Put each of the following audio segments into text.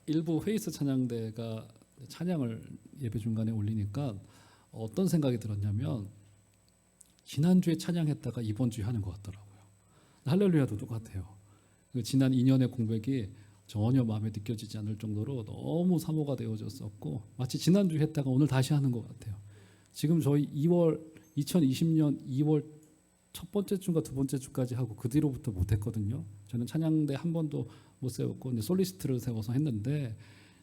일부 페이스 찬양대가 찬양을 예배 중간에 올리니까 어떤 생각이 들었냐면 지난주에 찬양했다가 이번 주에 하는 것 같더라고요. 할렐루야도 똑같아요. 지난 2년의 공백이 전혀 마음에 느껴지지 않을 정도로 너무 사모가 되어졌었고 마치 지난주에 했다가 오늘 다시 하는 것 같아요. 지금 저희 2020년 2월 첫 번째 주인가 두 번째 주까지 하고 그 뒤로부터 못했거든요. 저는 찬양대 한 번도 못 세웠고 이제 솔리스트를 세워서 했는데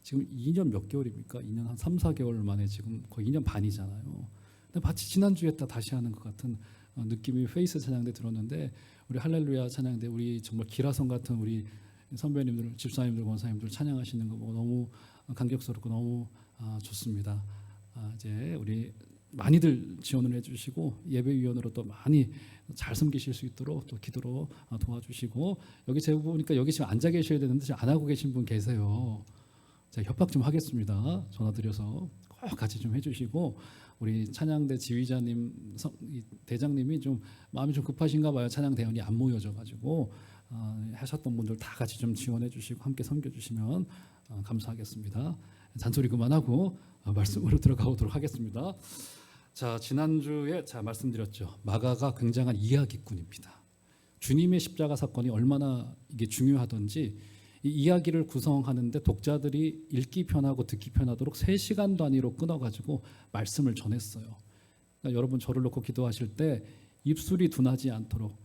지금 2년 몇 개월입니까? 2년 한 3, 4개월 만에 지금 거의 2년 반이잖아요. 근데 마치 지난주에 했다 다시 하는 것 같은 느낌이 페이스 찬양대 들었는데 우리 할렐루야 찬양대 우리 정말 기라성 같은 우리 선배님들, 집사님들, 권사님들 찬양하시는 거 보고 너무 감격스럽고 너무 좋습니다. 이제 우리 많이들 지원을 해주시고 예배위원으로 또 많이 잘 섬기실 수 있도록 또 기도로 도와주시고 여기 제가 보니까 여기 지금 앉아 계셔야 되는데 지금 안 하고 계신 분 계세요. 제가 협박 좀 하겠습니다. 전화드려서 꼭 같이 좀 해주시고 우리 찬양대 지휘자님, 대장님이 좀 마음이 좀 급하신가 봐요. 찬양 대원이 안 모여져가지고 하셨던 분들 다 같이 좀 지원해 주시고 함께 섬겨주시면 감사하겠습니다. 잔소리 그만하고 말씀으로 들어가 보도록 하겠습니다. 자, 지난주에 말씀드렸죠. 마가가 굉장한 이야기꾼입니다. 주님의 십자가 사건이 얼마나 이게 중요하던지 이 이야기를 구성하는데 독자들이 읽기 편하고 듣기 편하도록 3시간 단위로 끊어가지고 말씀을 전했어요. 그러니까 여러분 저를 놓고 기도하실 때 입술이 둔하지 않도록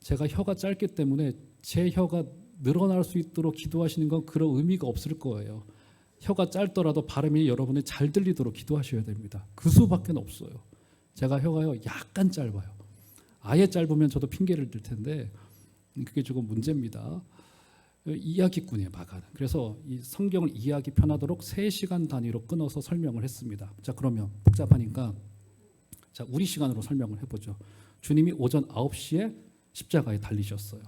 제가 혀가 짧기 때문에 제 혀가 늘어날 수 있도록 기도하시는 건 그런 의미가 없을 거예요. 혀가 짧더라도 발음이 여러분이 잘 들리도록 기도하셔야 됩니다. 그 수밖에 없어요. 제가 혀가요 약간 짧아요. 아예 짧으면 저도 핑계를 들 텐데 그게 조금 문제입니다. 이야기꾼이에요, 마가는. 그래서 이 성경을 이해하기 편하도록 3시간 단위로 끊어서 설명을 했습니다. 자, 그러면 복잡하니까 자, 우리 시간으로 설명을 해보죠. 주님이 오전 9시에 십자가에 달리셨어요.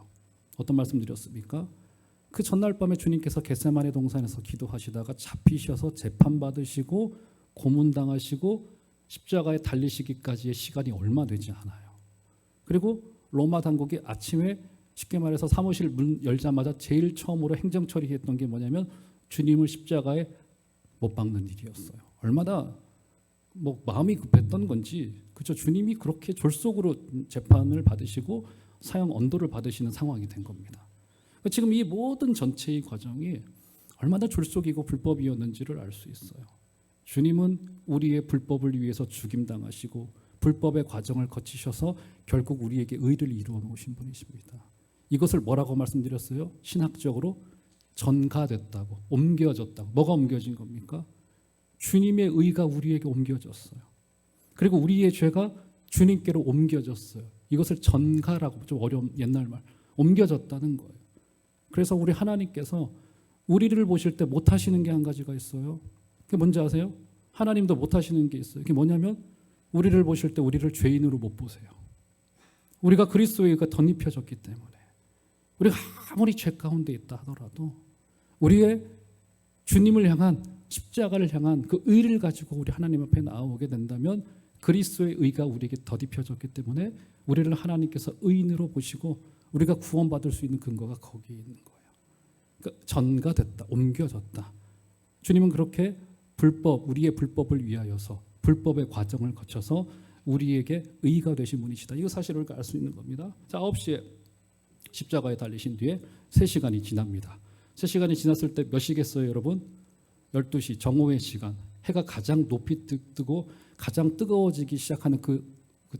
어떤 말씀 드렸습니까? 그 전날 밤에 주님께서 겟세마네 동산에서 기도하시다가 잡히셔서 재판받으시고 고문당하시고 십자가에 달리시기까지의 시간이 얼마 되지 않아요. 그리고 로마 당국이 아침에 쉽게 말해서 사무실 문 열자마자 제일 처음으로 행정 처리했던 게 뭐냐면 주님을 십자가에 못 박는 일이었어요. 얼마나 마음이 급했던 건지 그죠? 주님이 그렇게 졸속으로 재판을 받으시고 사형 언도를 받으시는 상황이 된 겁니다. 지금 이 모든 전체의 과정이 얼마나 졸속이고 불법이었는지를 알 수 있어요. 주님은 우리의 불법을 위해서 죽임당하시고 불법의 과정을 거치셔서 결국 우리에게 의를 이루어 놓으신 분이십니다. 이것을 뭐라고 말씀드렸어요? 신학적으로 전가됐다고, 옮겨졌다고. 뭐가 옮겨진 겁니까? 주님의 의가 우리에게 옮겨졌어요. 그리고 우리의 죄가 주님께로 옮겨졌어요. 이것을 전가라고, 좀 어려운 옛날 말, 옮겨졌다는 거예요. 그래서 우리 하나님께서 우리를 보실 때 못하시는 게 한 가지가 있어요. 그게 뭔지 아세요? 하나님도 못하시는 게 있어요. 그게 뭐냐면 우리를 보실 때 우리를 죄인으로 못 보세요. 우리가 그리스도의 의가 덧입혀졌기 때문에 우리가 아무리 죄 가운데 있다 하더라도 우리의 주님을 향한 십자가를 향한 그 의를 가지고 우리 하나님 앞에 나오게 된다면 그리스도의 의가 우리에게 덧입혀졌기 때문에 우리를 하나님께서 의인으로 보시고 우리가 구원받을 수 있는 근거가 거기에 있는 거예요. 그러니까 전가됐다, 옮겨졌다. 주님은 그렇게 우리의 불법을 위하여서 불법의 과정을 거쳐서 우리에게 의가 되신 분이시다. 이거 사실을 알 수 있는 겁니다. 자, 9시에 십자가에 달리신 뒤에 3시간이 지납니다. 3시간이 지났을 때 몇 시겠어요, 여러분? 12시, 정오의 시간. 해가 가장 높이 뜨고 가장 뜨거워지기 시작하는 그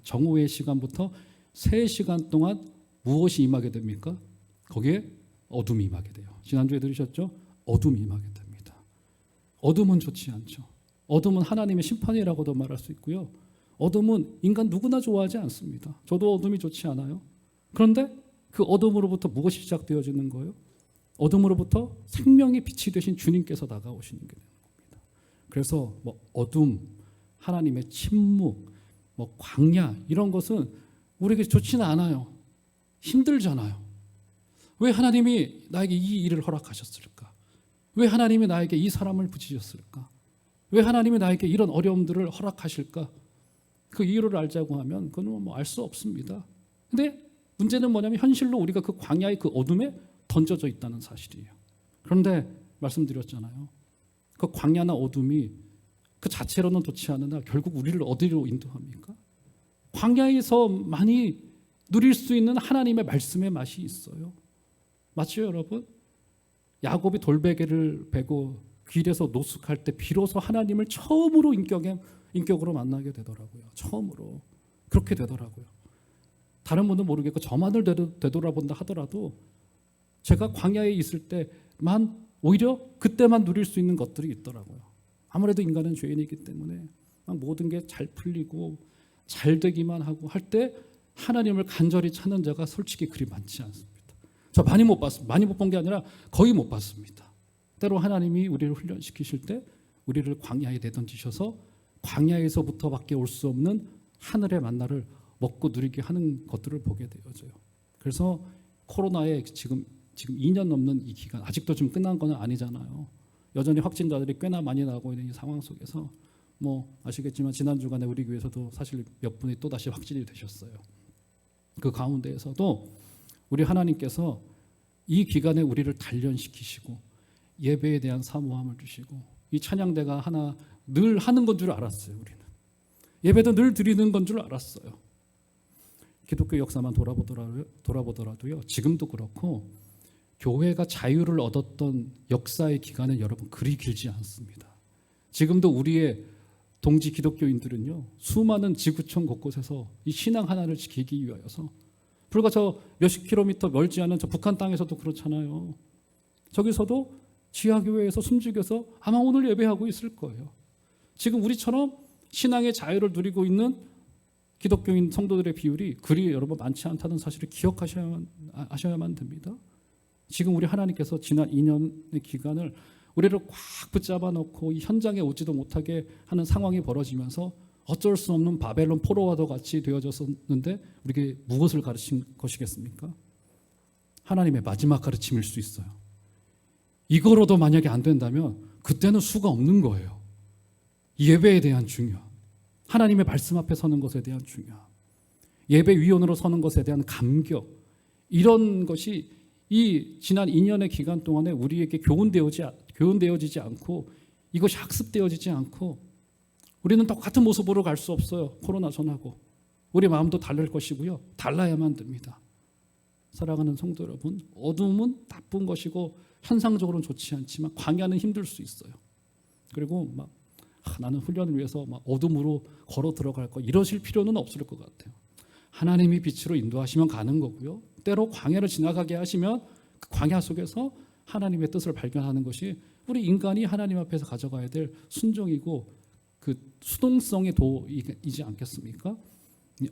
정오의 시간부터 3시간 동안 무엇이 임하게 됩니까? 거기에 어둠이 임하게 돼요. 지난주에 들으셨죠? 어둠이 임하게 됩니다. 어둠은 좋지 않죠. 어둠은 하나님의 심판이라고도 말할 수 있고요. 어둠은 인간 누구나 좋아하지 않습니다. 저도 어둠이 좋지 않아요. 그런데 그 어둠으로부터 무엇이 시작되어지는 거예요? 어둠으로부터 생명의 빛이 되신 주님께서 다가오시는 게 되는 겁니다. 그래서 어둠, 하나님의 침묵, 광야 이런 것은 우리에게 좋지는 않아요. 힘들잖아요. 왜 하나님이 나에게 이 일을 허락하셨을까? 왜 하나님이 나에게 이 사람을 붙이셨을까? 왜 하나님이 나에게 이런 어려움들을 허락하실까? 그 이유를 알자고 하면 그건 알 수 없습니다. 근데 문제는 뭐냐면 현실로 우리가 그 광야의 그 어둠에 던져져 있다는 사실이에요. 그런데 말씀드렸잖아요. 그 광야나 어둠이 그 자체로는 좋지 않으나 결국 우리를 어디로 인도합니까? 광야에서 많이 누릴 수 있는 하나님의 말씀의 맛이 있어요. 맞죠, 여러분? 야곱이 돌베개를 베고 길에서 노숙할 때 비로소 하나님을 처음으로 인격으로 만나게 되더라고요. 처음으로 그렇게 되더라고요. 다른 분은 모르겠고 저만을 되돌아본다 하더라도 제가 광야에 있을 때만 오히려 그때만 누릴 수 있는 것들이 있더라고요. 아무래도 인간은 죄인이기 때문에 모든 게 잘 풀리고 잘 되기만 하고 할 때 하나님을 간절히 찾는 자가 솔직히 그리 많지 않습니다. 저 많이 못 봤습니다. 많이 못 본 게 아니라 거의 못 봤습니다. 때로 하나님이 우리를 훈련시키실 때 우리를 광야에 내던지셔서 광야에서부터밖에 올 수 없는 하늘의 만나를 먹고 누리게 하는 것들을 보게 되어져요. 그래서 코로나에 지금 2년 넘는 이 기간, 아직도 좀 끝난 건 아니잖아요. 여전히 확진자들이 꽤나 많이 나오고 있는 이 상황 속에서 아시겠지만 지난 주간에 우리 교회에서도 사실 몇 분이 또 다시 확진이 되셨어요. 그 가운데에서도 우리 하나님께서 이 기간에 우리를 단련시키시고 예배에 대한 사모함을 주시고 이 찬양대가 하나 늘 하는 건 줄 알았어요. 우리는 예배도 늘 드리는 건 줄 알았어요. 기독교 역사만 돌아보더라도요. 지금도 그렇고 교회가 자유를 얻었던 역사의 기간은 여러분 그리 길지 않습니다. 지금도 우리의 동지 기독교인들은요. 수많은 지구촌 곳곳에서 이 신앙 하나를 지키기 위하여서 불과 저 몇십 킬로미터 멀지 않은 저 북한 땅에서도 그렇잖아요. 저기서도 지하교회에서 숨죽여서 아마 오늘 예배하고 있을 거예요. 지금 우리처럼 신앙의 자유를 누리고 있는 기독교인 성도들의 비율이 그리 여러분 많지 않다는 사실을 기억하셔야만 됩니다. 지금 우리 하나님께서 지난 2년의 기간을 우리를 꽉 붙잡아 놓고 이 현장에 오지도 못하게 하는 상황이 벌어지면서 어쩔 수 없는 바벨론 포로와도 같이 되어졌었는데 우리에게 무엇을 가르친 것이겠습니까? 하나님의 마지막 가르침일 수 있어요. 이거로도 만약에 안 된다면 그때는 수가 없는 거예요. 예배에 대한 중요, 하나님의 말씀 앞에 서는 것에 대한 중요, 예배 위원으로 서는 것에 대한 감격, 이런 것이 이 지난 2년의 기간 동안에 우리에게 교훈되어지지 않고 이것이 학습되어지지 않고 우리는 똑같은 모습으로 갈 수 없어요. 코로나 전하고 우리 마음도 다를 것이고요. 달라야만 됩니다. 사랑하는 성도 여러분, 어둠은 나쁜 것이고 현상적으로는 좋지 않지만 광야는 힘들 수 있어요. 그리고 나는 훈련을 위해서 어둠으로 걸어 들어갈 거 이러실 필요는 없을 것 같아요. 하나님이 빛으로 인도하시면 가는 거고요. 때로 광야를 지나가게 하시면 그 광야 속에서 하나님의 뜻을 발견하는 것이 우리 인간이 하나님 앞에서 가져가야 될 순종이고 그 수동성의 도이지 않겠습니까?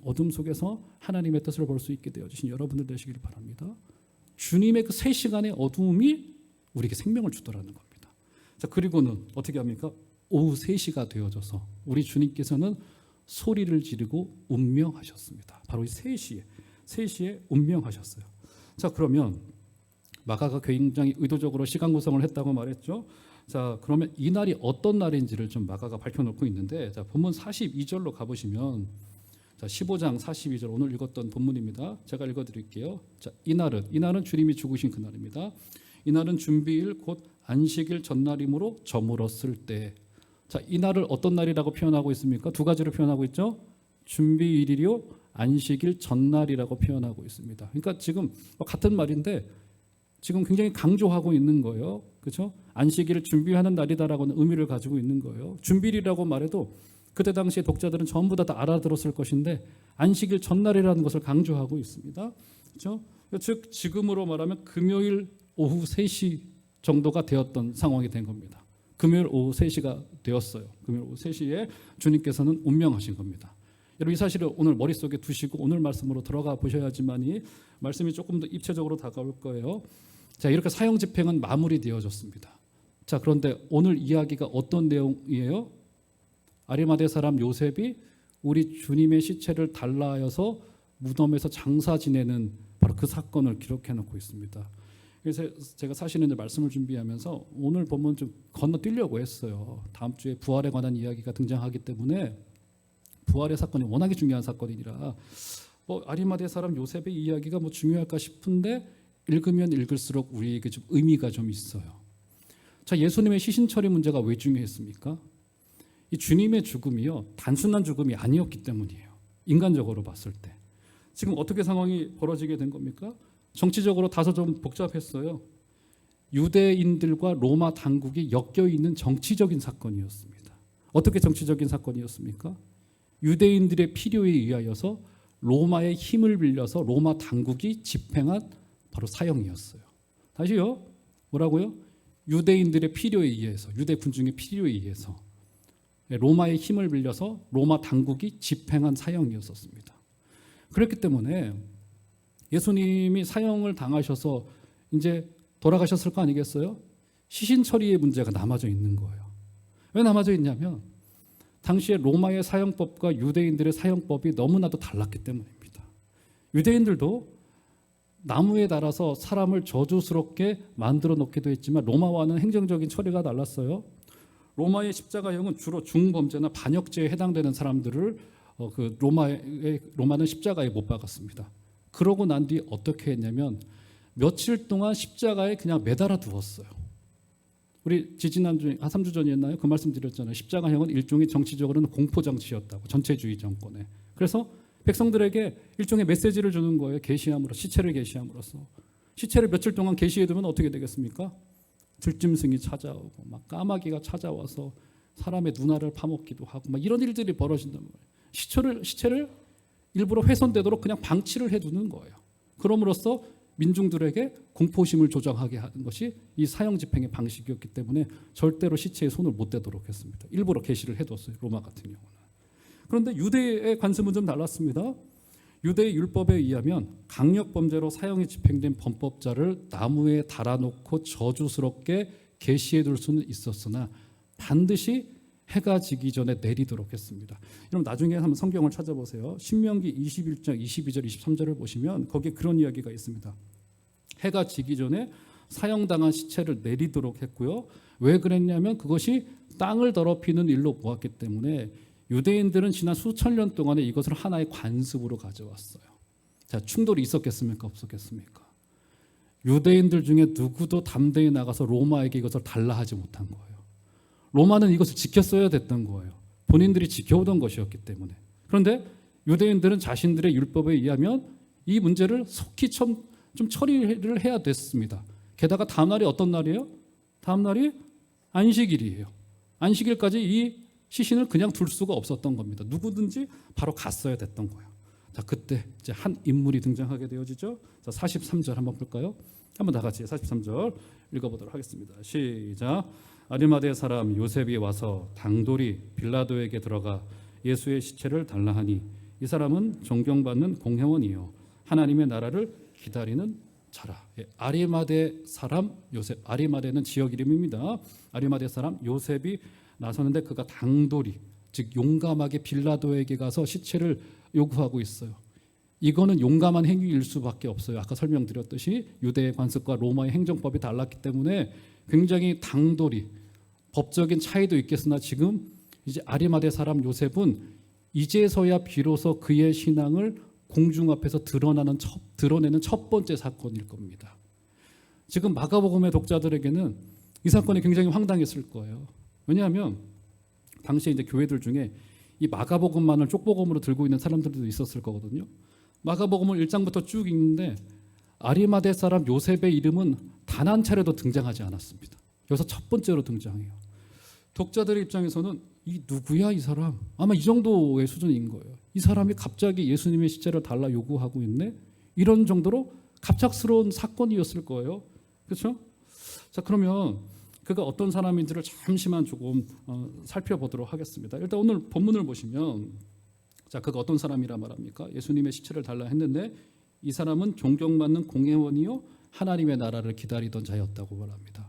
어둠 속에서 하나님의 뜻을 볼 수 있게 되어주신 여러분들 되시길 바랍니다. 주님의 그 3시간의 어둠이 우리에게 생명을 주더라는 겁니다. 자, 그리고는 어떻게 합니까? 오후 3시가 되어져서 우리 주님께서는 소리를 지르고 운명하셨습니다. 바로 이 3시에 운명하셨어요. 자, 그러면 마가가 굉장히 의도적으로 시간 구성을 했다고 말했죠. 자, 그러면 이 날이 어떤 날인지를 좀 마가가 밝혀놓고 있는데, 자, 본문 42절로 가보시면, 자, 15장 42절 오늘 읽었던 본문입니다. 제가 읽어드릴게요. 자, 이날은 주님이 죽으신 그날입니다. 이날은 준비일 곧 안식일 전날이므로 저물었을 때. 자, 이날을 어떤 날이라고 표현하고 있습니까? 2가지로 표현하고 있죠. 준비일이요, 안식일 전날이라고 표현하고 있습니다. 그러니까 지금 같은 말인데 지금 굉장히 강조하고 있는 거예요. 그렇죠? 안식일을 준비하는 날이다라고는 의미를 가지고 있는 거예요. 준비일이라고 말해도 그때 당시에 독자들은 전부 다 알아들었을 것인데 안식일 전날이라는 것을 강조하고 있습니다. 그렇죠? 즉 지금으로 말하면 금요일 오후 3시 정도가 되었던 상황이 된 겁니다. 금요일 오후 3시가 되었어요. 금요일 오후 3시에 주님께서는 운명하신 겁니다. 여러분 이 사실을 오늘 머릿속에 두시고 오늘 말씀으로 들어가 보셔야지만이 말씀이 조금 더 입체적으로 다가올 거예요. 자, 이렇게 사형 집행은 마무리되어졌습니다. 자, 그런데 오늘 이야기가 어떤 내용이에요? 아리마대 사람 요셉이 우리 주님의 시체를 달라하여서 무덤에서 장사 지내는 바로 그 사건을 기록해 놓고 있습니다. 그래서 제가 사실은 말씀을 준비하면서 오늘 본문 좀 건너뛰려고 했어요. 다음 주에 부활에 관한 이야기가 등장하기 때문에 부활의 사건이 워낙에 중요한 사건이라 아리마대 사람 요셉의 이야기가 중요할까 싶은데 읽으면 읽을수록 우리에게 좀 의미가 좀 있어요. 자, 예수님의 시신 처리 문제가 왜 중요했습니까? 이 주님의 죽음이요, 단순한 죽음이 아니었기 때문이에요. 인간적으로 봤을 때. 지금 어떻게 상황이 벌어지게 된 겁니까? 정치적으로 다소 좀 복잡했어요. 유대인들과 로마 당국이 엮여 있는 정치적인 사건이었습니다. 어떻게 정치적인 사건이었습니까? 유대인들의 필요에 의하여서 로마의 힘을 빌려서 로마 당국이 집행한 바로 사형이었어요. 다시요. 뭐라고요? 유대인들의 필요에 의해서, 유대 군중의 필요에 의해서 로마의 힘을 빌려서 로마 당국이 집행한 사형이었었습니다. 그렇기 때문에 예수님이 사형을 당하셔서 이제 돌아가셨을 거 아니겠어요? 시신 처리의 문제가 남아져 있는 거예요. 왜 남아져 있냐면 당시에 로마의 사형법과 유대인들의 사형법이 너무나도 달랐기 때문입니다. 유대인들도 나무에 달아서 사람을 저주스럽게 만들어 놓기도 했지만 로마와는 행정적인 처리가 달랐어요. 로마의 십자가형은 주로 중범죄나 반역죄에 해당되는 사람들을 로마는 십자가에 못 박았습니다. 그러고 난 뒤 어떻게 했냐면 며칠 동안 십자가에 그냥 매달아 두었어요. 우리 지지난주에 3주 전이었나요? 그 말씀 드렸잖아요. 십자가형은 일종의 정치적으로는 공포정치였다고, 전체주의 정권에. 그래서 백성들에게 일종의 메시지를 주는 거예요. 계시함으로, 시체를 계시함으로써. 시체를 며칠 동안 계시해두면 어떻게 되겠습니까? 들짐승이 찾아오고 막 까마귀가 찾아와서 사람의 눈알을 파먹기도 하고 막 이런 일들이 벌어진단 말이에요. 시체를 일부러 훼손되도록 그냥 방치를 해두는 거예요. 그럼으로써 민중들에게 공포심을 조장하게 하는 것이 이 사형 집행의 방식이었기 때문에 절대로 시체에 손을 못 대도록 했습니다. 일부러 계시를 해뒀어요. 로마 같은 경우는. 그런데 유대의 관습은 좀 달랐습니다. 유대의 율법에 의하면 강력범죄로 사형이 집행된 범법자를 나무에 달아놓고 저주스럽게 계시해둘 수는 있었으나 반드시 해가 지기 전에 내리도록 했습니다. 여러분 나중에 한번 성경을 찾아보세요. 신명기 21장 22절 23절을 보시면 거기에 그런 이야기가 있습니다. 해가 지기 전에 사형당한 시체를 내리도록 했고요. 왜 그랬냐면 그것이 땅을 더럽히는 일로 보았기 때문에 유대인들은 지난 수천 년 동안에 이것을 하나의 관습으로 가져왔어요. 자, 충돌이 있었겠습니까? 없었겠습니까? 유대인들 중에 누구도 담대히 나가서 로마에게 이것을 달라 하지 못한 거예요. 로마는 이것을 지켰어야 됐던 거예요. 본인들이 지켜오던 것이었기 때문에. 그런데 유대인들은 자신들의 율법에 의하면 이 문제를 속히 좀 처리를 해야 됐습니다. 게다가 다음 날이 어떤 날이에요? 다음 날이 안식일이에요. 안식일까지 이 시신을 그냥 둘 수가 없었던 겁니다. 누구든지 바로 갔어야 됐던 거예요. 자, 그때 이제 한 인물이 등장하게 되어지죠. 자, 43절 한번 볼까요? 한번 다 같이 43절 읽어보도록 하겠습니다. 시작. 아리마대 사람 요셉이 와서 당돌이 빌라도에게 들어가 예수의 시체를 달라 하니 이 사람은 존경받는 공회원이요 하나님의 나라를 기다리는 자라. 아리마대 사람 요셉. 아리마대는 지역 이름입니다. 아리마대 사람 요셉이 나서는데 그가 당돌이, 즉 용감하게 빌라도에게 가서 시체를 요구하고 있어요. 이거는 용감한 행위일 수밖에 없어요. 아까 설명드렸듯이 유대의 관습과 로마의 행정법이 달랐기 때문에 굉장히 당돌이, 법적인 차이도 있겠으나 지금 이제 아리마대 사람 요셉은 이제서야 비로소 그의 신앙을 공중 앞에서 드러내는 첫 번째 사건일 겁니다. 지금 마가복음의 독자들에게는 이 사건이 굉장히 황당했을 거예요. 왜냐하면 당시에 이제 교회들 중에 이 마가복음만을 쪽복음으로 들고 있는 사람들도 있었을 거거든요. 마가복음을 1장부터 쭉 읽는데 아리마대 사람 요셉의 이름은 단 한 차례도 등장하지 않았습니다. 여기서 첫 번째로 등장해요. 독자들의 입장에서는 이 누구야 이 사람? 아마 이 정도의 수준인 거예요. 이 사람이 갑자기 예수님의 시체를 달라 요구하고 있네? 이런 정도로 갑작스러운 사건이었을 거예요. 그렇죠? 자, 그러면 그가 어떤 사람인지를 잠시만 조금 살펴보도록 하겠습니다. 일단 오늘 본문을 보시면 자, 그가 어떤 사람이라 말합니까? 예수님의 시체를 달라 했는데 이 사람은 존경받는 공회원이요 하나님의 나라를 기다리던 자였다고 말합니다.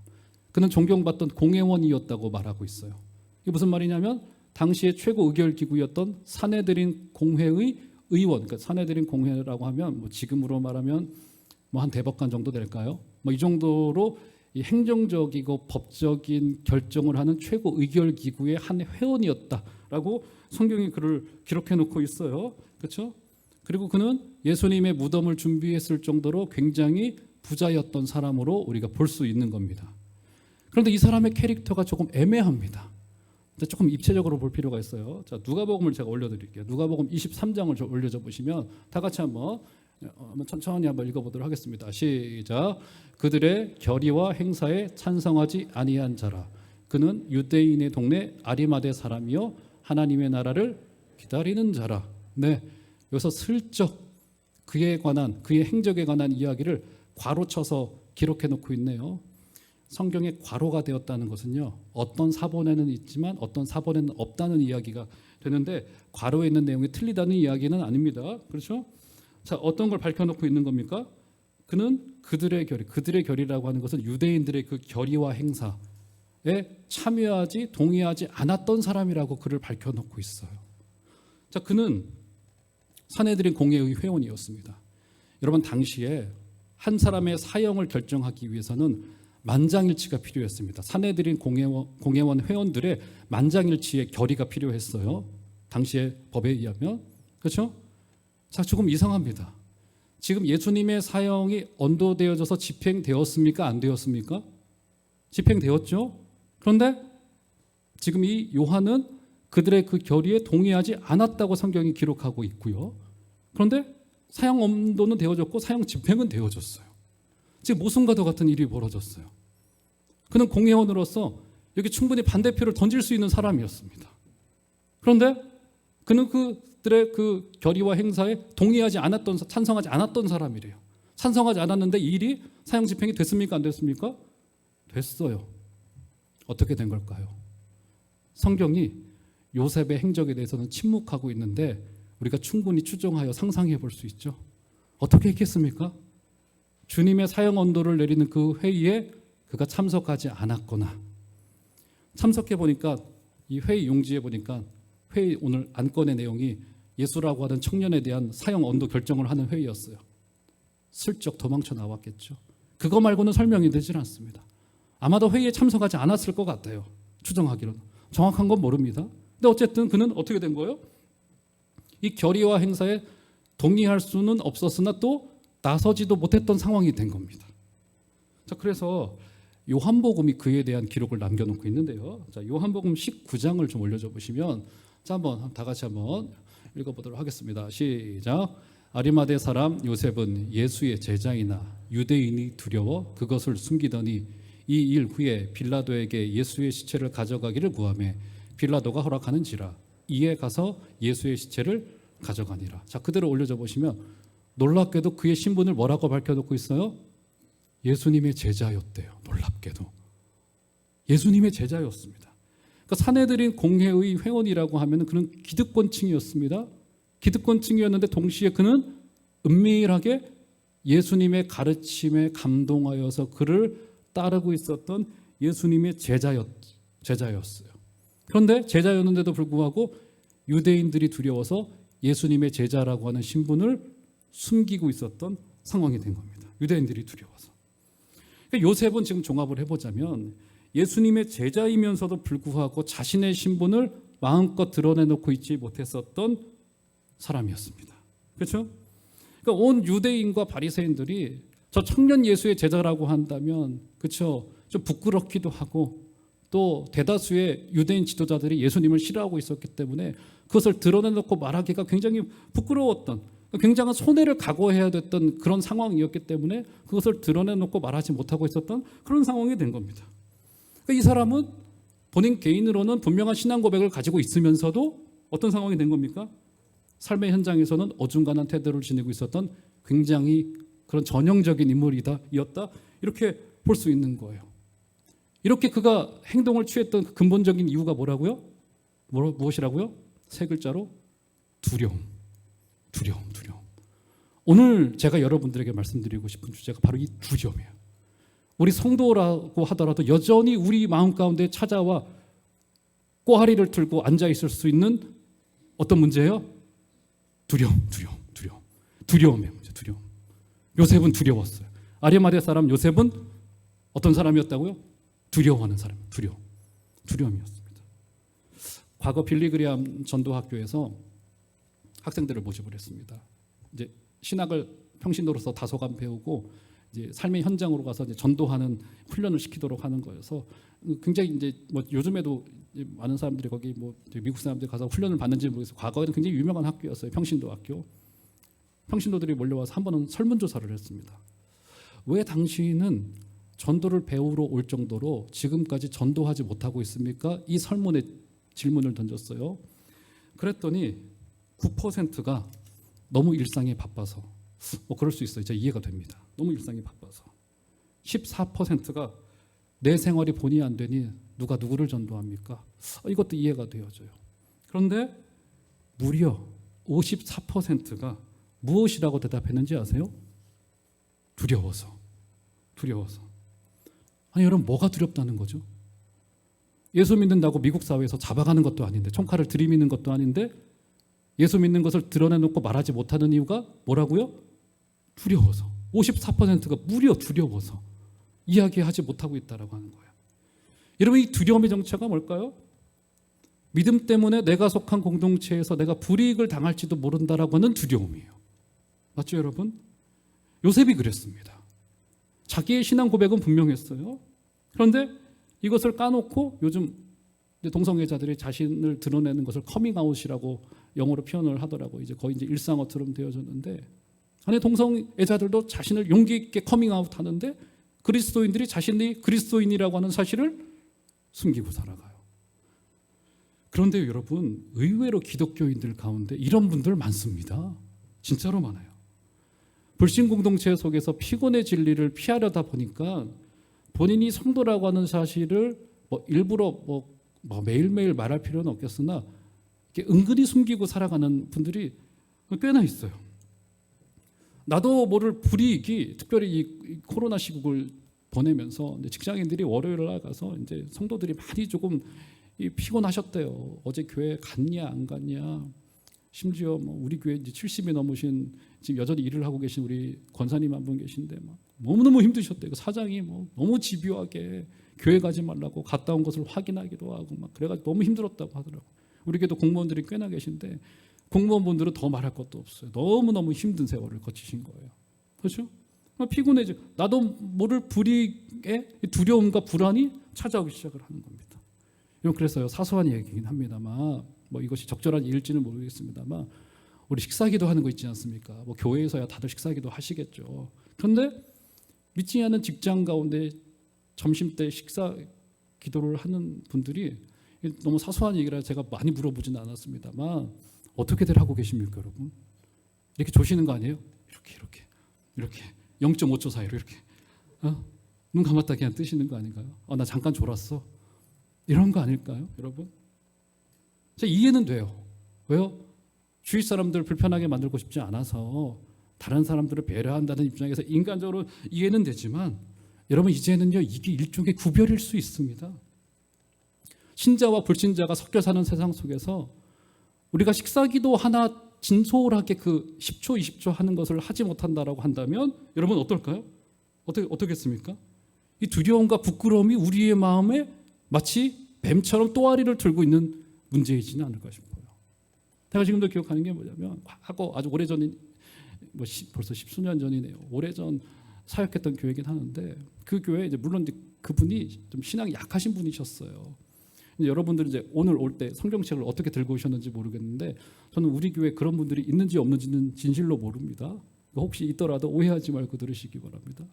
그는 존경받던 공회원이었다고 말하고 있어요. 이게 무슨 말이냐면 당시의 최고 의결 기구였던 사내들인 공회의 의원, 그러니까 사내들인 공회라고 하면 뭐 지금으로 말하면 뭐 한 대법관 정도 될까요? 뭐 이 정도로 이 행정적이고 법적인 결정을 하는 최고 의결 기구의 한 회원이었다라고 성경이 그를 기록해 놓고 있어요. 그렇죠? 그리고 그는 예수님의 무덤을 준비했을 정도로 굉장히 부자였던 사람으로 우리가 볼 수 있는 겁니다. 그런데 이 사람의 캐릭터가 조금 애매합니다. 조금 입체적으로 볼 필요가 있어요. 자, 누가복음을 제가 올려드릴게요. 누가복음 23장을 올려줘 보시면 다 같이 한번 천천히 한번 읽어보도록 하겠습니다. 시작. 그들의 결의와 행사에 찬성하지 아니한 자라. 그는 유대인의 동네 아리마대 사람이요 하나님의 나라를 기다리는 자라. 네, 여기서 슬쩍 그의 행적에 관한 이야기를 괄호쳐서 기록해 놓고 있네요. 성경에 괄호가 되었다는 것은요, 어떤 사본에는 있지만 어떤 사본에는 없다는 이야기가 되는데, 괄호에 있는 내용이 틀리다는 이야기는 아닙니다. 그렇죠? 자, 어떤 걸 밝혀놓고 있는 겁니까? 그는 그들의 결의라고 하는 것은 유대인들의 그 결의와 행사에 참여하지 동의하지 않았던 사람이라고 그를 밝혀놓고 있어요. 자, 그는 산헤드린 공회의 회원이었습니다. 여러분, 당시에 한 사람의 사형을 결정하기 위해서는 만장일치가 필요했습니다. 산헤드린 공회원 회원들의 만장일치의 결의가 필요했어요. 당시의 법에 의하면. 그렇죠? 자, 조금 이상합니다. 지금 예수님의 사형이 언도되어져서 집행되었습니까? 안 되었습니까? 집행되었죠. 그런데 지금 이 요한은 그들의 그 결의에 동의하지 않았다고 성경이 기록하고 있고요. 그런데 사형 언도는 되어졌고 사형 집행은 되어졌어요. 지금 모순과도 같은 일이 벌어졌어요. 그는 공회원으로서 여기 충분히 반대표를 던질 수 있는 사람이었습니다. 그런데 그는 그들의 그 결의와 행사에 찬성하지 않았던 사람이래요. 찬성하지 않았는데 이 일이 사형 집행이 됐습니까? 안 됐습니까? 됐어요. 어떻게 된 걸까요? 성경이 요셉의 행적에 대해서는 침묵하고 있는데 우리가 충분히 추정하여 상상해 볼 수 있죠. 어떻게 했겠습니까? 주님의 사형 언도를 내리는 그 회의에 그가 참석하지 않았거나, 참석해 보니까 이 회의 용지에 보니까 회의 오늘 안건의 내용이 예수라고 하는 청년에 대한 사형 언도 결정을 하는 회의였어요. 슬쩍 도망쳐 나왔겠죠. 그거 말고는 설명이 되질 않습니다. 아마도 회의에 참석하지 않았을 것 같아요. 추정하기로는. 정확한 건 모릅니다. 근데 어쨌든 그는 어떻게 된 거예요? 이 결의와 행사에 동의할 수는 없었으나 또 나서지도 못했던 상황이 된 겁니다. 자, 그래서 요한복음이 그에 대한 기록을 남겨놓고 있는데요. 자, 요한복음 19장을 좀 올려줘 보시면, 자, 한번 다 같이 한번 읽어보도록 하겠습니다. 시작. 아리마대 사람 요셉은 예수의 제자이나 유대인이 두려워 그것을 숨기더니 이 일 후에 빌라도에게 예수의 시체를 가져가기를 구하매 빌라도가 허락하는지라 이에 가서 예수의 시체를 가져가니라. 자, 그대로 올려줘 보시면 놀랍게도 그의 신분을 뭐라고 밝혀놓고 있어요? 예수님의 제자였대요. 놀랍게도 예수님의 제자였습니다. 그러니까 산헤드린 공회의 회원이라고 하면 그는 기득권층이었습니다. 기득권층이었는데 동시에 그는 은밀하게 예수님의 가르침에 감동하여서 그를 따르고 있었던 예수님의 제자였어요. 그런데 제자였는데도 불구하고 유대인들이 두려워서 예수님의 제자라고 하는 신분을 숨기고 있었던 상황이 된 겁니다. 유대인들이 두려워서. 그러니까 요셉은 지금 종합을 해보자면 예수님의 제자이면서도 불구하고 자신의 신분을 마음껏 드러내놓고 있지 못했었던 사람이었습니다. 그렇죠? 그러니까 온 유대인과 바리새인들이 저 청년 예수의 제자라고 한다면, 그렇죠, 좀 부끄럽기도 하고, 또 대다수의 유대인 지도자들이 예수님을 싫어하고 있었기 때문에 그것을 드러내놓고 말하기가 굉장히 부끄러웠던, 굉장한 손해를 각오해야 됐던 그런 상황이었기 때문에 그것을 드러내놓고 말하지 못하고 있었던 그런 상황이 된 겁니다. 그러니까 이 사람은 본인 개인으로는 분명한 신앙 고백을 가지고 있으면서도 어떤 상황이 된 겁니까? 삶의 현장에서는 어중간한 태도를 지니고 있었던 굉장히 그런 전형적인 인물이었다, 이렇게 볼 수 있는 거예요. 이렇게 그가 행동을 취했던 그 근본적인 이유가 뭐라고요? 무엇이라고요? 세 글자로 두려움. 오늘 제가 여러분들에게 말씀드리고 싶은 주제가 바로 이 두려움이에요. 우리 성도라고 하더라도 여전히 우리 마음 가운데 찾아와 꼬아리를 들고 앉아 있을 수 있는 어떤 문제예요? 두려움의 문제. 두려움. 요셉은 두려웠어요. 아리마대 사람 요셉은 어떤 사람이었다고요? 두려워하는 사람. 두려움이었습니다. 과거 빌리그리암 전도학교에서 학생들을 모집을 했습니다. 이제 신학을 평신도로서 다소간 배우고 이제 삶의 현장으로 가서 이제 전도하는 훈련을 시키도록 하는 거여서 굉장히 이제 뭐 요즘에도 많은 사람들이 거기 뭐 미국 사람들이 가서 훈련을 받는지 모르겠어요. 과거에는 굉장히 유명한 학교였어요. 평신도 학교. 평신도들이 몰려와서 한 번은 설문조사를 했습니다. 왜 당신은 전도를 배우러 올 정도로 지금까지 전도하지 못하고 있습니까? 이 설문에 질문을 던졌어요. 그랬더니 9%가 너무 일상에 바빠서, 뭐 그럴 수 있어요. 제가 이해가 됩니다. 너무 일상이 바빠서. 14%가 내 생활이 본의 안 되니 누가 누구를 전도합니까? 이것도 이해가 되어져요. 그런데 무려 54%가 무엇이라고 대답했는지 아세요? 두려워서. 아니 여러분, 뭐가 두렵다는 거죠? 예수 믿는다고 미국 사회에서 잡아가는 것도 아닌데, 총칼을 들이미는 것도 아닌데, 예수 믿는 것을 드러내놓고 말하지 못하는 이유가 뭐라고요? 두려워서. 54%가 무려 두려워서 이야기하지 못하고 있다라고 하는 거예요. 여러분, 이 두려움의 정체가 뭘까요? 믿음 때문에 내가 속한 공동체에서 내가 불이익을 당할지도 모른다라고 하는 두려움이에요. 맞죠, 여러분? 요셉이 그랬습니다. 자기의 신앙 고백은 분명했어요. 그런데 이것을 까놓고 요즘 동성애자들이 자신을 드러내는 것을 커밍아웃이라고 영어로 표현을 하더라고요. 이제 거의 이제 일상어처럼 되어졌는데, 아니 동성애자들도 자신을 용기 있게 커밍아웃 하는데 그리스도인들이 자신이 그리스도인이라고 하는 사실을 숨기고 살아가요. 그런데 여러분, 의외로 기독교인들 가운데 이런 분들 많습니다. 진짜로 많아요. 불신 공동체 속에서 피곤의 진리를 피하려다 보니까 본인이 성도라고 하는 사실을 뭐 일부러 뭐 매일매일 말할 필요는 없겠으나 은근히 숨기고 살아가는 분들이 꽤나 있어요. 나도 모를 불이익이, 특별히 이 코로나 시국을 보내면서 직장인들이 월요일 날 가서 이제 성도들이 많이 조금 피곤하셨대요. 어제 교회 갔냐 안 갔냐. 심지어 뭐 우리 교회 이제 70이 넘으신, 지금 여전히 일을 하고 계신 우리 권사님 한 분 계신데 막 너무너무 힘드셨대요. 사장이 뭐 너무 집요하게 교회 가지 말라고 갔다 온 것을 확인하기도 하고 막 그래가지고 너무 힘들었다고 하더라고요. 우리 교회도 공무원들이 꽤나 계신데 공무원분들은 더 말할 것도 없어요. 너무너무 힘든 세월을 거치신 거예요. 그렇죠? 피곤해져. 나도 모를 불이익의 두려움과 불안이 찾아오기 시작을 하는 겁니다. 그래서요, 사소한 얘기긴 합니다만, 뭐 이것이 적절한 일지는 모르겠습니다만, 우리 식사기도 하는 거 있지 않습니까? 뭐 교회에서야 다들 식사기도 하시겠죠. 그런데 믿지 않는 직장 가운데 점심 때 식사 기도를 하는 분들이, 너무 사소한 얘기라 제가 많이 물어보지는 않았습니다만, 어떻게들 하고 계십니까, 여러분? 이렇게 조시는 거 아니에요? 이렇게 0.5초 사이로 이렇게 눈 감았다 그냥 뜨시는 거 아닌가요? 나 잠깐 졸았어. 이런 거 아닐까요, 여러분? 제가 이해는 돼요. 왜요? 주위 사람들 불편하게 만들고 싶지 않아서 다른 사람들을 배려한다는 입장에서 인간적으로 이해는 되지만, 여러분 이제는요, 이게 일종의 구별일 수 있습니다. 신자와 불신자가 섞여 사는 세상 속에서 우리가 식사기도 하나 진솔하게 그 10초, 20초 하는 것을 하지 못한다라고 한다면 여러분 어떨까요? 어떻겠습니까? 이 두려움과 부끄러움이 우리의 마음에 마치 뱀처럼 또아리를 들고 있는 문제이지는 않을까 싶어요. 제가 지금도 기억하는 게 뭐냐면, 과거 아주 오래전인, 벌써 10수년 전이네요. 오래전 사역했던 교회이긴 하는데, 그 교회 이제 물론 그분이 좀 신앙이 약하신 분이셨어요. 여러분들은 이제 오늘 올 때 성경책을 어떻게 들고 오셨는지 모르겠는데, 저는 우리 교회에 그런 분들이 있는지 없는지는 진실로 모릅니다. 혹시 있더라도 오해하지 말고 들으시기 바랍니다.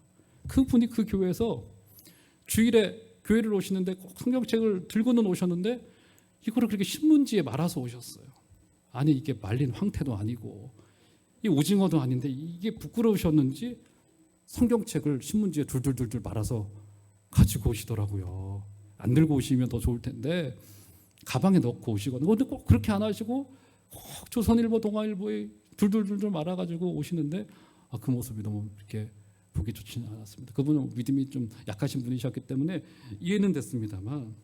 그분이 그 교회에서 주일에 교회를 오시는데 꼭 성경책을 들고는 오셨는데, 이거를 그렇게 신문지에 말아서 오셨어요. 아니 이게 말린 황태도 아니고 이 오징어도 아닌데 이게 부끄러우셨는지 성경책을 신문지에 둘둘둘둘 말아서 가지고 오시더라고요. 안 들고 오시면 더 좋을 텐데 가방에 넣고 오시거든요. 근데 꼭 그렇게 안 하시고 꼭 조선일보, 동아일보에 둘둘둘둘 말아가지고 오시는데, 그 모습이 너무 이렇게 보기 좋지는 않았습니다. 그분은 믿음이 좀 약하신 분이셨기 때문에 이해는 됐습니다만,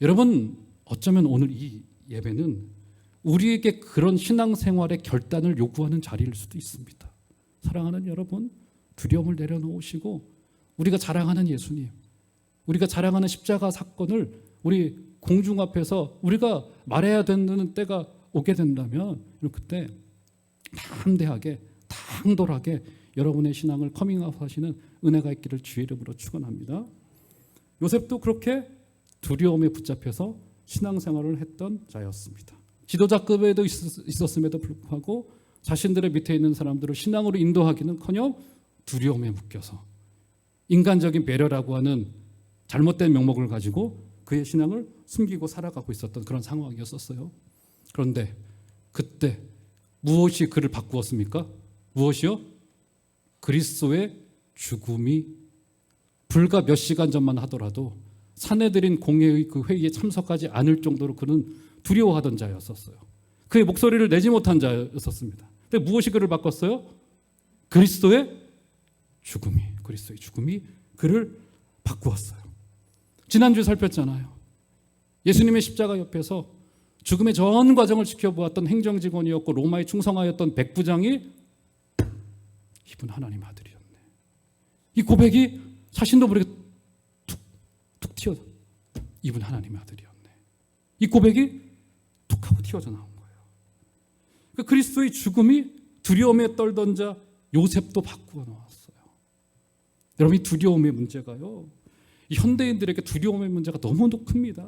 여러분 어쩌면 오늘 이 예배는 우리에게 그런 신앙생활의 결단을 요구하는 자리일 수도 있습니다. 사랑하는 여러분, 두려움을 내려놓으시고 우리가 자랑하는 예수님, 우리가 자랑하는 십자가 사건을 우리 공중 앞에서 우리가 말해야 되는 때가 오게 된다면, 그때 담대하게 당돌하게 여러분의 신앙을 커밍아웃 하시는 은혜가 있기를 주의 이름으로 축원합니다. 요셉도 그렇게 두려움에 붙잡혀서 신앙생활을 했던 자였습니다. 지도자급에도 있었음에도 불구하고 자신들의 밑에 있는 사람들을 신앙으로 인도하기는커녕 두려움에 묶여서 인간적인 배려라고 하는 잘못된 명목을 가지고 그의 신앙을 숨기고 살아가고 있었던 그런 상황이었었어요. 그런데 그때 무엇이 그를 바꾸었습니까? 무엇이요? 그리스도의 죽음이 불과 몇 시간 전만 하더라도 사내들인 공회의 그 회의에 참석하지 않을 정도로 그는 두려워하던 자였었어요. 그의 목소리를 내지 못한 자였었습니다. 근데 무엇이 그를 바꿨어요? 그리스도의 죽음이 그를 바꾸었어요. 지난주에 살폈잖아요. 예수님의 십자가 옆에서 죽음의 전 과정을 지켜보았던 행정직원이었고 로마에 충성하였던 백부장이 이분 하나님 아들이었네. 이 고백이 자신도 모르게 툭 튀어져. 이분 하나님의 아들이었네. 이 고백이 툭 하고 튀어져 나온 거예요. 그러니까 그리스도의 죽음이 두려움에 떨던 자 요셉도 바꾸어 놓았어요. 여러분, 이 두려움의 문제가요, 이 현대인들에게 두려움의 문제가 너무도 큽니다.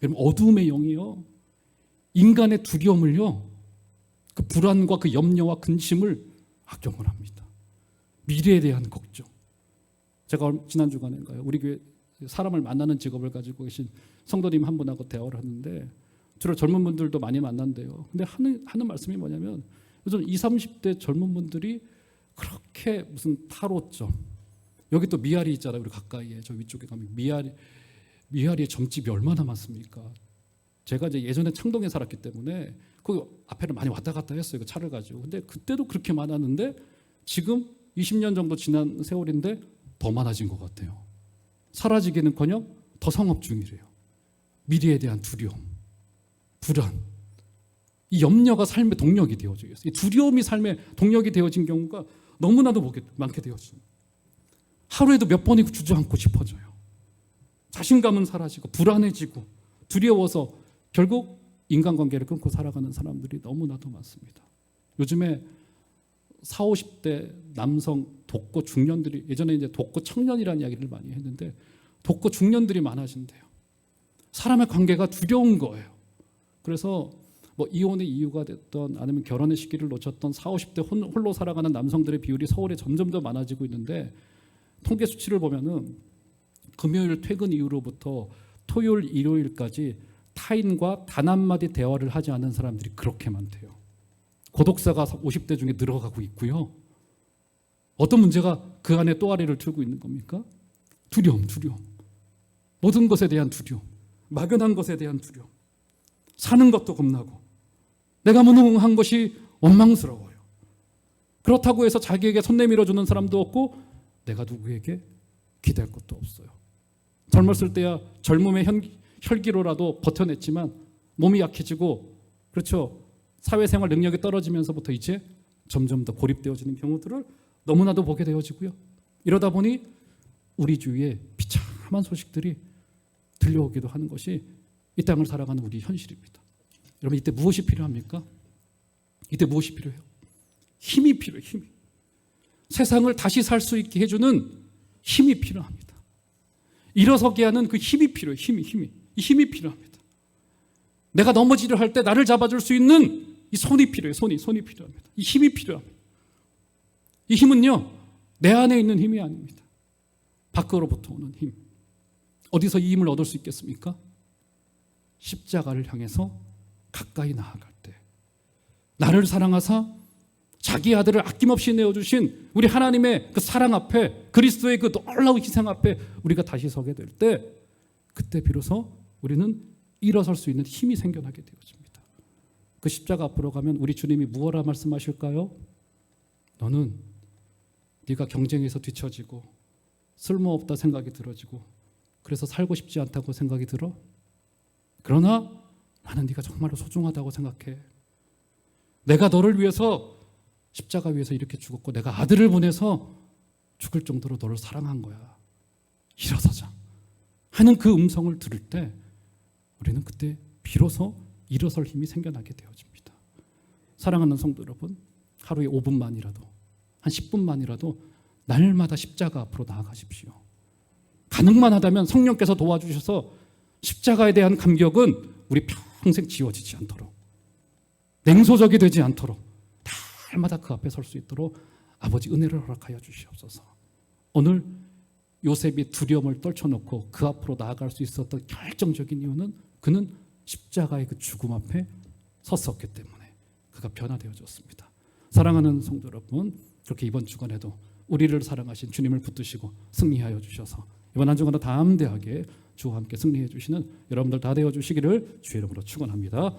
여러분, 어두움의 영이요, 인간의 두려움을요, 그 불안과 그 염려와 근심을 악용을 합니다. 미래에 대한 걱정. 제가 지난 주간인가요, 우리 교회 사람을 만나는 직업을 가지고 계신 성도님 한 분하고 대화를 하는데 주로 젊은 분들도 많이 만난대요. 근데 하는 말씀이 뭐냐면 요즘 20, 30대 젊은 분들이 그렇게 무슨 타로점, 여기 또 미아리 있잖아요. 우리 가까이에 저 위쪽에 가면 미아리의 점집이 얼마나 많습니까? 제가 이제 예전에 창동에 살았기 때문에 그 앞에를 많이 왔다 갔다 했어요. 그 차를 가지고. 근데 그때도 그렇게 많았는데 지금 20년 정도 지난 세월인데 더 많아진 것 같아요. 사라지기는커녕 더 성업 중이래요. 미래에 대한 두려움, 불안, 이 염려가 삶의 동력이 되어져 있어요. 이 두려움이 삶의 동력이 되어진 경우가 너무나도 많게 되어집니다. 하루에도 몇 번이고 주저앉고 싶어져요. 자신감은 사라지고 불안해지고 두려워서 결국 인간관계를 끊고 살아가는 사람들이 너무나도 많습니다. 요즘에 40, 50대 남성 독거 중년들이, 예전에 이제 독거 청년이라는 이야기를 많이 했는데 독거 중년들이 많아진대요. 사람의 관계가 두려운 거예요. 그래서 뭐 이혼의 이유가 됐던 아니면 결혼의 시기를 놓쳤던 40, 50대 홀로 살아가는 남성들의 비율이 서울에 점점 더 많아지고 있는데 통계 수치를 보면은 금요일 퇴근 이후로부터 토요일, 일요일까지 타인과 단 한마디 대화를 하지 않은 사람들이 그렇게 많대요. 고독사가 50대 중에 늘어가고 있고요. 어떤 문제가 그 안에 또아리를 틀고 있는 겁니까? 두려움. 모든 것에 대한 두려움, 막연한 것에 대한 두려움, 사는 것도 겁나고 내가 무능한 것이 원망스러워요. 그렇다고 해서 자기에게 손 내밀어주는 사람도 없고 내가 누구에게 기댈 것도 없어요. 젊었을 때야 젊음의 혈기로라도 버텨냈지만 몸이 약해지고, 그렇죠, 사회생활 능력이 떨어지면서부터 이제 점점 더 고립되어지는 경우들을 너무나도 보게 되어지고요. 이러다 보니 우리 주위에 비참한 소식들이 들려오기도 하는 것이 이 땅을 살아가는 우리 현실입니다. 여러분, 이때 무엇이 필요합니까? 이때 무엇이 필요해요? 힘이 필요해요. 힘이. 세상을 다시 살 수 있게 해주는 힘이 필요합니다. 일어서게 하는 그 힘이 필요해요. 이 힘이 필요합니다. 내가 넘어지려 할 때 나를 잡아줄 수 있는 이 손이 필요해요. 손이 필요합니다. 이 힘이 필요합니다. 이 힘은요, 내 안에 있는 힘이 아닙니다. 밖으로부터 오는 힘. 어디서 이 힘을 얻을 수 있겠습니까? 십자가를 향해서 가까이 나아갈 때, 나를 사랑하사 자기 아들을 아낌없이 내어주신 우리 하나님의 그 사랑 앞에, 그리스도의 그 놀라운 희생 앞에 우리가 다시 서게 될 때, 그때 비로소 우리는 일어설 수 있는 힘이 생겨나게 되어집니다. 그 십자가 앞으로 가면 우리 주님이 무엇라 말씀하실까요? 너는 네가 경쟁에서 뒤처지고 쓸모없다 생각이 들어지고 그래서 살고 싶지 않다고 생각이 들어? 그러나 나는 네가 정말로 소중하다고 생각해. 내가 너를 위해서 십자가 위에서 이렇게 죽었고 내가 아들을 보내서 죽을 정도로 너를 사랑한 거야. 일어서자 하는 그 음성을 들을 때 우리는 그때 비로소 일어설 힘이 생겨나게 되어집니다. 사랑하는 성도 여러분, 하루에 5분만이라도, 한 10분만이라도 날마다 십자가 앞으로 나아가십시오. 가능만 하다면 성령께서 도와주셔서 십자가에 대한 감격은 우리 평생 지워지지 않도록, 냉소적이 되지 않도록 날마다 그 앞에 설 수 있도록 아버지 은혜를 허락하여 주시옵소서. 오늘 요셉이 두려움을 떨쳐놓고 그 앞으로 나아갈 수 있었던 결정적인 이유는 그는 십자가의 그 죽음 앞에 섰었기 때문에 그가 변화되어졌습니다. 사랑하는 성도 여러분, 그렇게 이번 주간에도 우리를 사랑하신 주님을 붙드시고 승리하여 주셔서 이번 한 주간도 담대하게 주와 함께 승리해 주시는 여러분들 다 되어 주시기를 주의 이름으로 축원합니다.